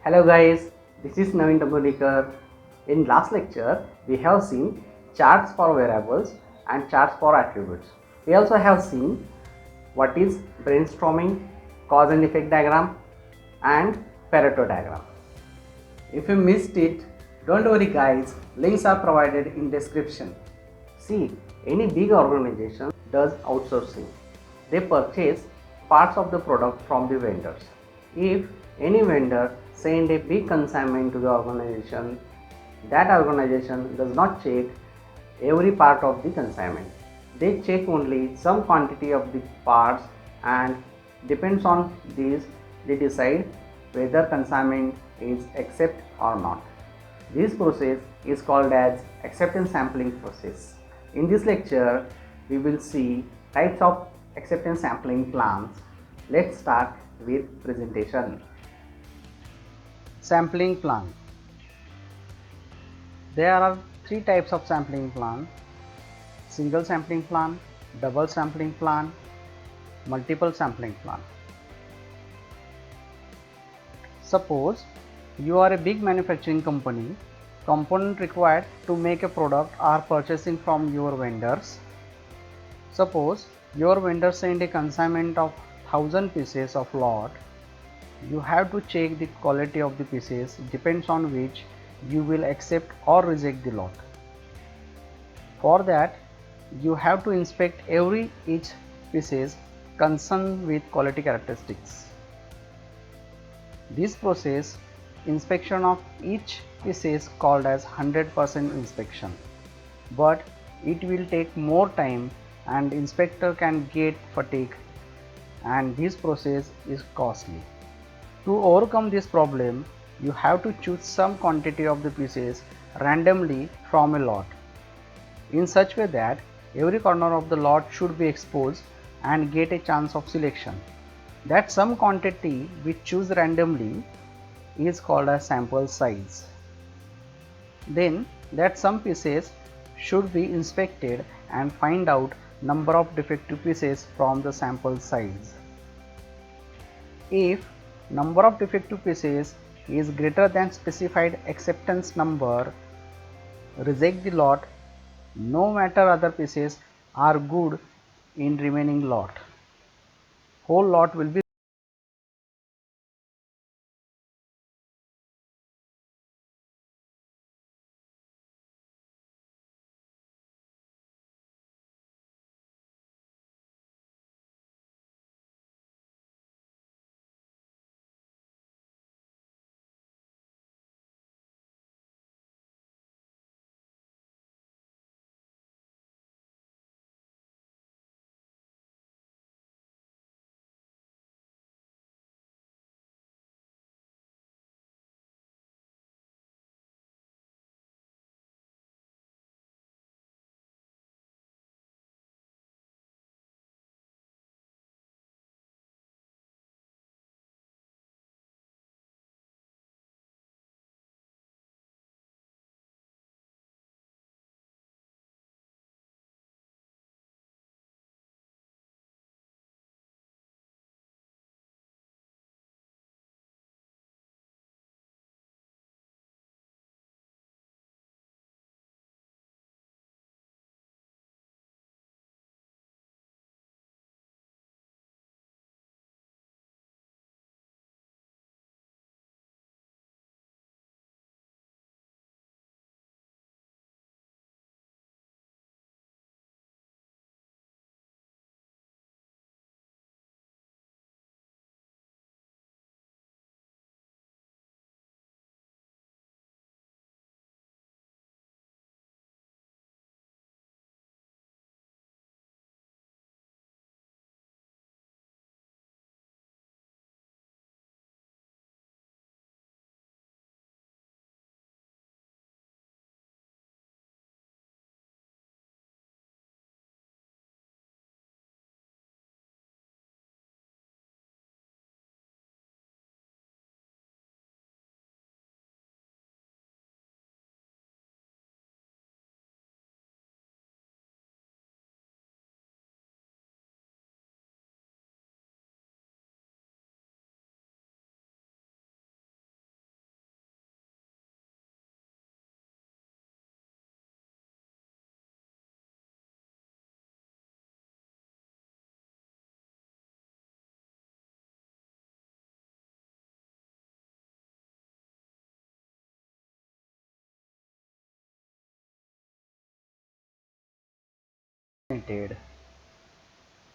Hello guys, this is Naveen Tamburikar. In last lecture, we have seen charts for variables and charts for attributes. We also have seen what is brainstorming, cause and effect diagram and Pareto diagram. If you missed it, don't worry guys, links are provided in description. See, any big organization does outsourcing. They purchase parts of the product from the vendors. If any vendor send a big consignment to the organization, that organization does not check every part of the consignment. They check only some quantity of the parts, and depends on this they decide whether consignment is accepted or not. This process is called as acceptance sampling process. In this lecture, we will see types of acceptance sampling plans. Let's start with presentation. Sampling plan. There are three types of sampling plan: single sampling plan, double sampling plan, multiple sampling plan. Suppose you are a big manufacturing company. Component required to make a product are purchasing from your vendors. Suppose your vendor send a consignment of 1000 pieces of lot. You have to check the quality of the pieces, depends on which you will accept or reject the lot. For that, you have to inspect every each pieces concerned with quality characteristics. This process, inspection of each piece, is called as 100% inspection, but it will take more time and inspector can get fatigue, and this process is costly. To overcome this problem, you have to choose some quantity of the pieces randomly from a lot, in such way that every corner of the lot should be exposed and get a chance of selection. That some quantity we choose randomly is called as sample size. Then that some pieces should be inspected and find out number of defective pieces from the sample size. If number of defective pieces is greater than specified acceptance number, reject the lot, no matter other pieces are good in remaining lot. Whole lot will be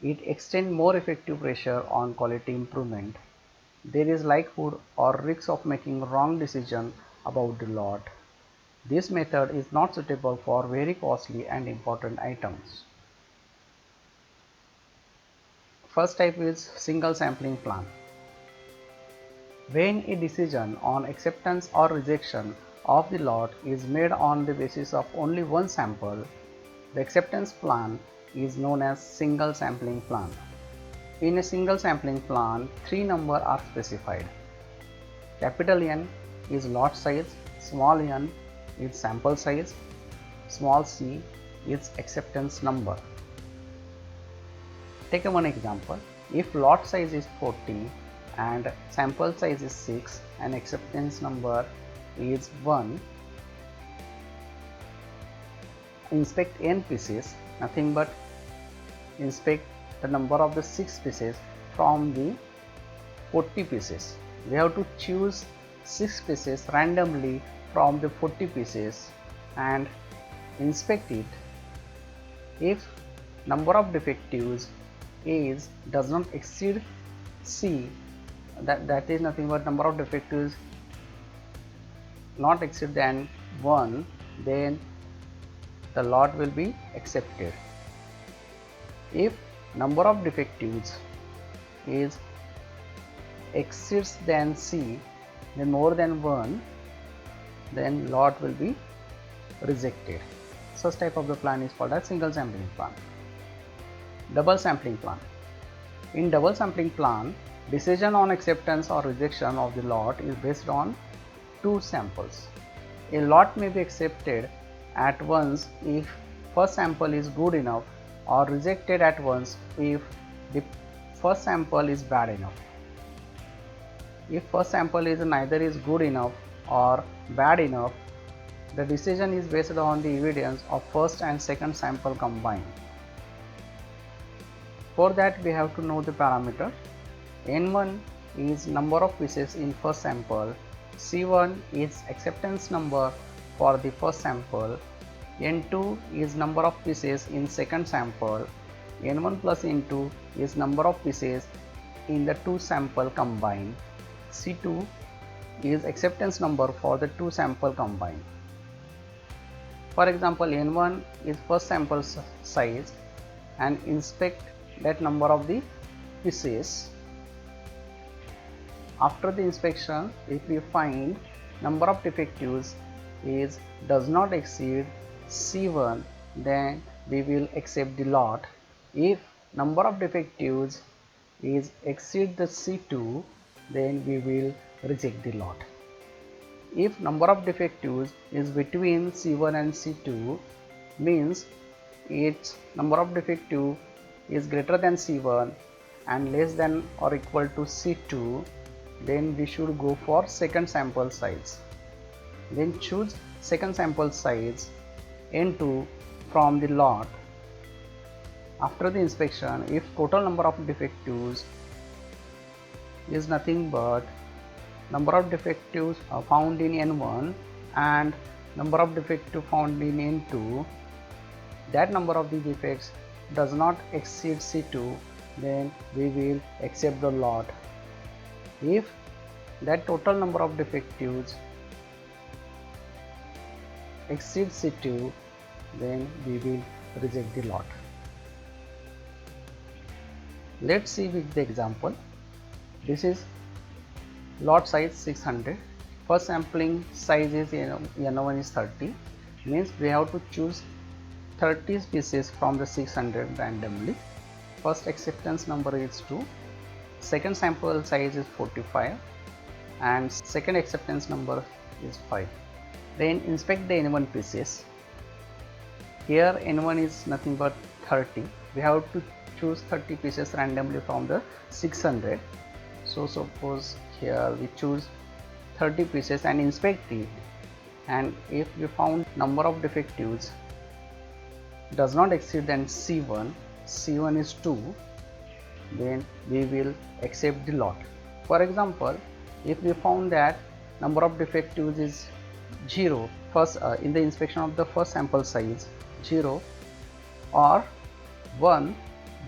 it extends more effective pressure on quality improvement. There is likelihood or risk of making wrong decision about the lot. This method is not suitable for very costly and important items. First type is single sampling plan. When a decision on acceptance or rejection of the lot is made on the basis of only one sample, the acceptance plan is known as single sampling plan. In a single sampling plan, three numbers are specified. Capital N is lot size, small n is sample size, small c is acceptance number. Take one example. If lot size is 40 and sample size is 6 and acceptance number is 1, inspect n pieces, nothing but inspect the number of the 6 pieces from the 40 pieces. We have to choose 6 pieces randomly from the 40 pieces and inspect it. If number of defectives does not exceed C, that is nothing but number of defectives not exceed than 1, then the lot will be accepted. If number of defectives is exceeds than C, then more than 1, then lot will be rejected. Such type of the plan is called as single sampling plan. Double sampling plan. In double sampling plan, decision on acceptance or rejection of the lot is based on two samples. A lot may be accepted at once if first sample is good enough, or rejected at once if the first sample is bad enough. If first sample is neither is good enough or bad enough, the decision is based on the evidence of first and second sample combined. For that we have to know the parameter. N1 is number of pieces in first sample, C1 is acceptance number for the first sample, N2 is number of pieces in second sample, N1 plus N2 is number of pieces in the two sample combined, C2 is acceptance number for the two sample combined. For example, N1 is first sample size and inspect that number of the pieces. After the inspection, if we find number of defectives does not exceed C1, then we will accept the lot. If number of defectives exceed the C2, then we will reject the lot. If number of defectives is between C1 and C2, means its number of defective is greater than C1 and less than or equal to C2, then we should go for second sample size. Then choose second sample size N2 from the lot. After the inspection, if total number of defectives is nothing but number of defectives found in N1 and number of defectives found in N2, that number of the defects does not exceed C2, then we will accept the lot. If that total number of defectives exceeds C2, then we will reject the lot. Let's see with the example. This is lot size 600. First sampling size is N1 is 30, means we have to choose 30 pieces from the 600 randomly. First acceptance number is 2, second sample size is 45 and second acceptance number is 5. Then inspect the N1 pieces. Here N1 is nothing but 30. We have to choose 30 pieces randomly from the 600. So suppose here we choose 30 pieces and inspect it, and if we found number of defectives does not exceed than C1, C1 is 2, then we will accept the lot. For example, if we found that number of defectives is 0, first in the inspection of the first sample size 0, or 1,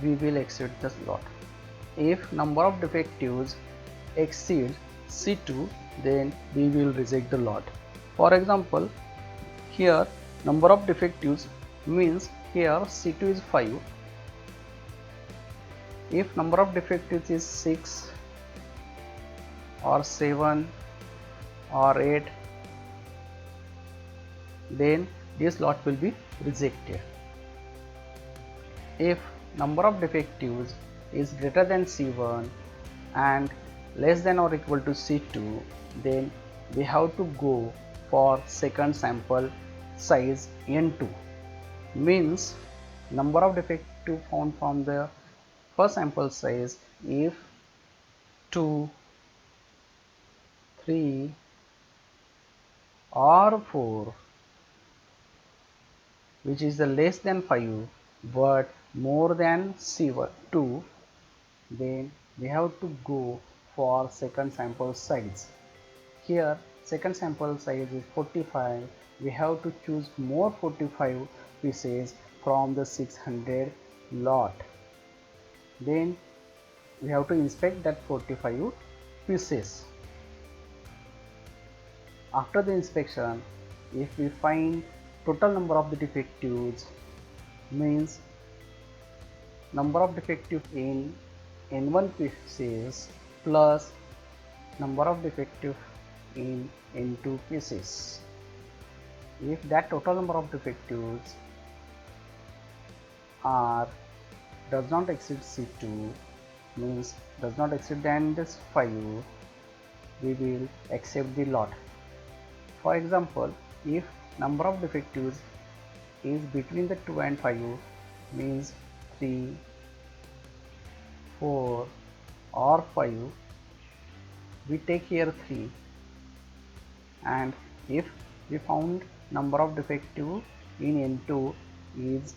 we will exit the lot. If number of defectives exceeds C2, then we will reject the lot. For example, here number of defectives means here C2 is 5. If number of defectives is 6 or 7 or 8, then this lot will be rejected. If number of defectives is greater than C1 and less than or equal to C2, then we have to go for second sample size N2. Means number of defectives found from the first sample size if 2, 3 or 4, which is the less than 5 but more than C2, then we have to go for second sample size. Here second sample size is 45. We have to choose more 45 pieces from the 600 lot. Then we have to inspect that 45 pieces. After the inspection, if we find total number of the defectives, means number of defective in N1 pieces plus number of defective in N2 pieces. If that total number of defectives does not exceed C2, means does not exceed than this 5, we will accept the lot. For example, if number of defectives is between the 2 and 5, means 3, 4 or 5, we take here 3, and if we found number of defective in N2 is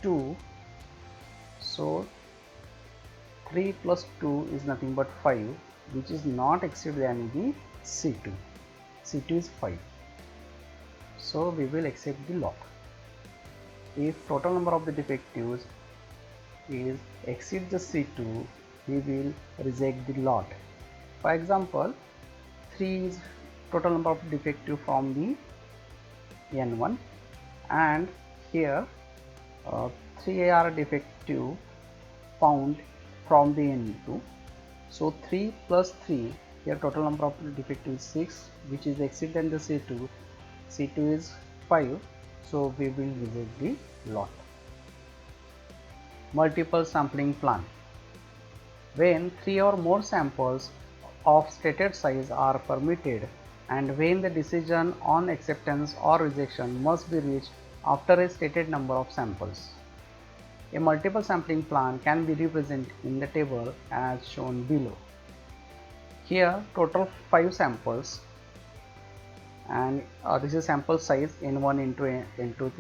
2, so 3 plus 2 is nothing but 5, which is not exceed than the C2. C2 is 5, so we will accept the lot. If total number of the defectives is exceed the C2, we will reject the lot. For example, 3 is total number of defective from the N1, and here 3 are defective found from the N2. So 3 plus 3, here total number of defective is 6, which is exceed than the C2. C2 is 5, so we will reject the lot. Multiple sampling plan. When 3 or more samples of stated size are permitted, and when the decision on acceptance or rejection must be reached after a stated number of samples. A multiple sampling plan can be represented in the table as shown below. Here total 5 samples, and this is sample size N1 into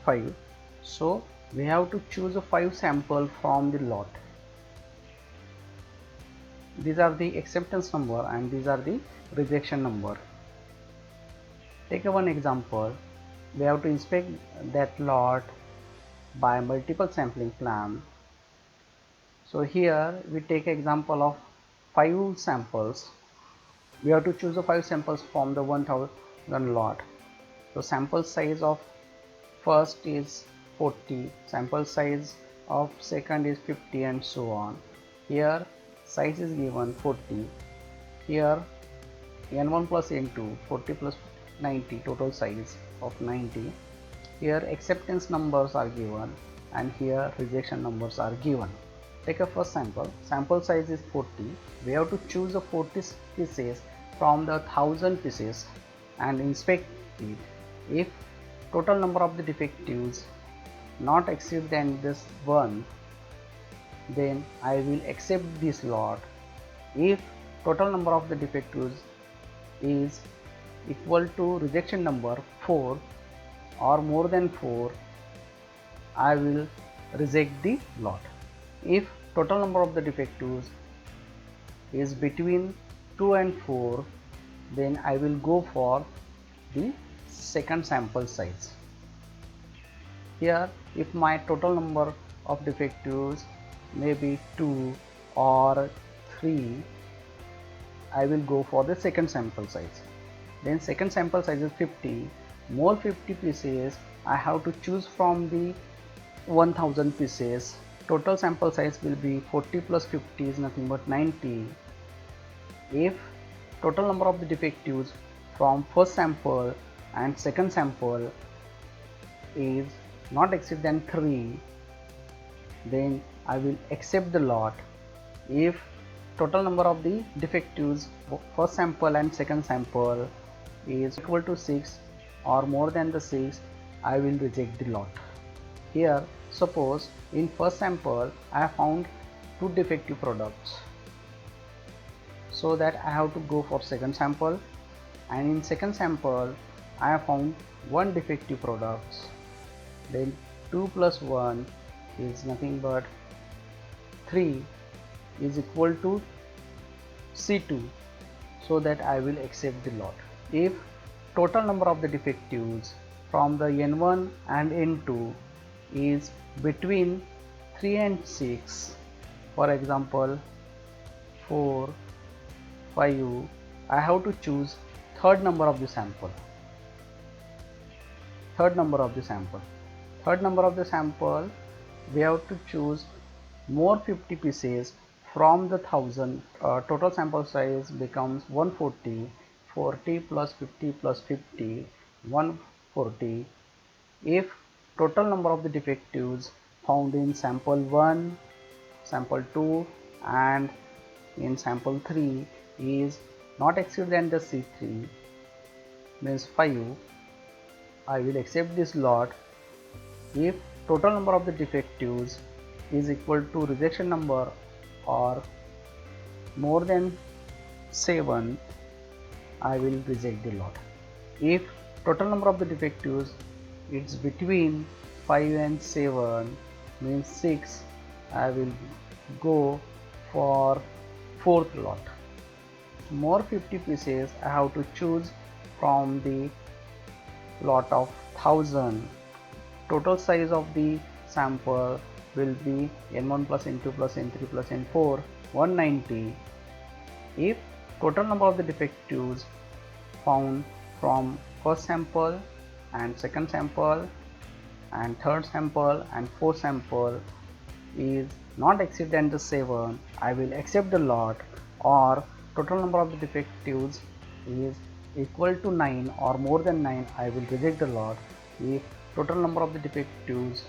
5. So we have to choose a 5 sample from the lot. These are the acceptance number and these are the rejection number. Take one example. We have to inspect that lot by multiple sampling plan. So here we take example of 5 samples. We have to choose the 5 samples from the 1000 lot. So sample size of first is 40, sample size of second is 50, and so on. Here size is given 40. Here N1 plus N2, 40 plus 90, total size of 90. Here acceptance numbers are given, and here rejection numbers are given. Take a first sample. Sample size is 40. We have to choose the 40 pieces from the 1000 pieces and inspect it. If total number of the defectives not exceed than this 1, then I will accept this lot. If total number of the defectives is equal to rejection number 4 or more than 4, I will reject the lot. If total number of the defectives is between 2 and 4, then I will go for the second sample size. Here, if my total number of defectives may be 2 or 3, I will go for the second sample size. Then second sample size is 50. More 50 pieces I have to choose from the 1000 pieces. Total sample size will be 40 plus 50 is nothing but 90. If total number of the defectives from first sample and second sample is not exceed than 3, then I will accept the lot. If total number of the defectives first sample and second sample is equal to 6 or more than the 6, I will reject the lot. Here, suppose in first sample I have found 2 defective products, so that I have to go for second sample, and in second sample I have found 1 defective products. Then 2 plus 1 is nothing but 3 is equal to C2, so that I will accept the lot. If total number of the defectives from the N1 and N2 is between 3 and 6, for example 4, 5, I have to choose third number of the sample. Third number of the sample, we have to choose more 50 pieces from the 1000. Total sample size becomes 140. 40 plus 50 plus 50, 140. If total number of the defectives found in sample 1, sample 2 and in sample 3 is not exceed than the C3, means 5, I will accept this lot. If total number of the defectives is equal to rejection number or more than 7, I will reject the lot. If total number of the defectives is between 5 and 7, means 6, I will go for fourth lot. More 50 pieces I have to choose from the lot of 1000. Total size of the sample will be N1 plus N2 plus N3 plus N4, 190. If total number of the defectives found from first sample and second sample and third sample and fourth sample is not exceed than the 7, I will accept the lot. Or total number of the defectives is equal to 9 or more than 9, I will reject the lot. If total number of the defectives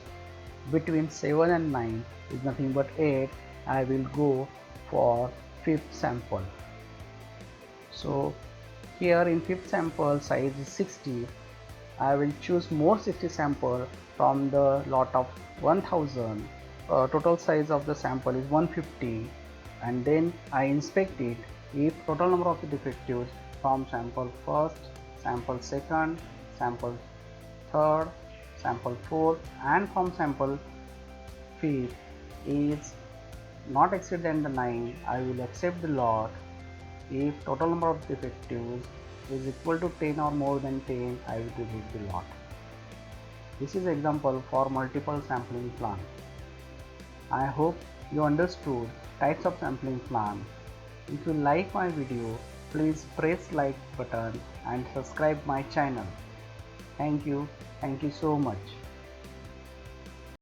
between 7 and 9 is nothing but 8, I will go for fifth sample. So here in fifth sample size is 60, I will choose more 60 sample from the lot of 1000. Total size of the sample is 150, and then I inspect it. If total number of the defectives from sample first, sample second, sample third, sample fourth and from sample fifth is not exceed than the 9, I will accept the lot. If total number of defectives is equal to 10 or more than 10, I will reject the lot. This is example for multiple sampling plan. I hope you understood types of sampling plan. If you like my video, please press like button and subscribe my channel. Thank you so much.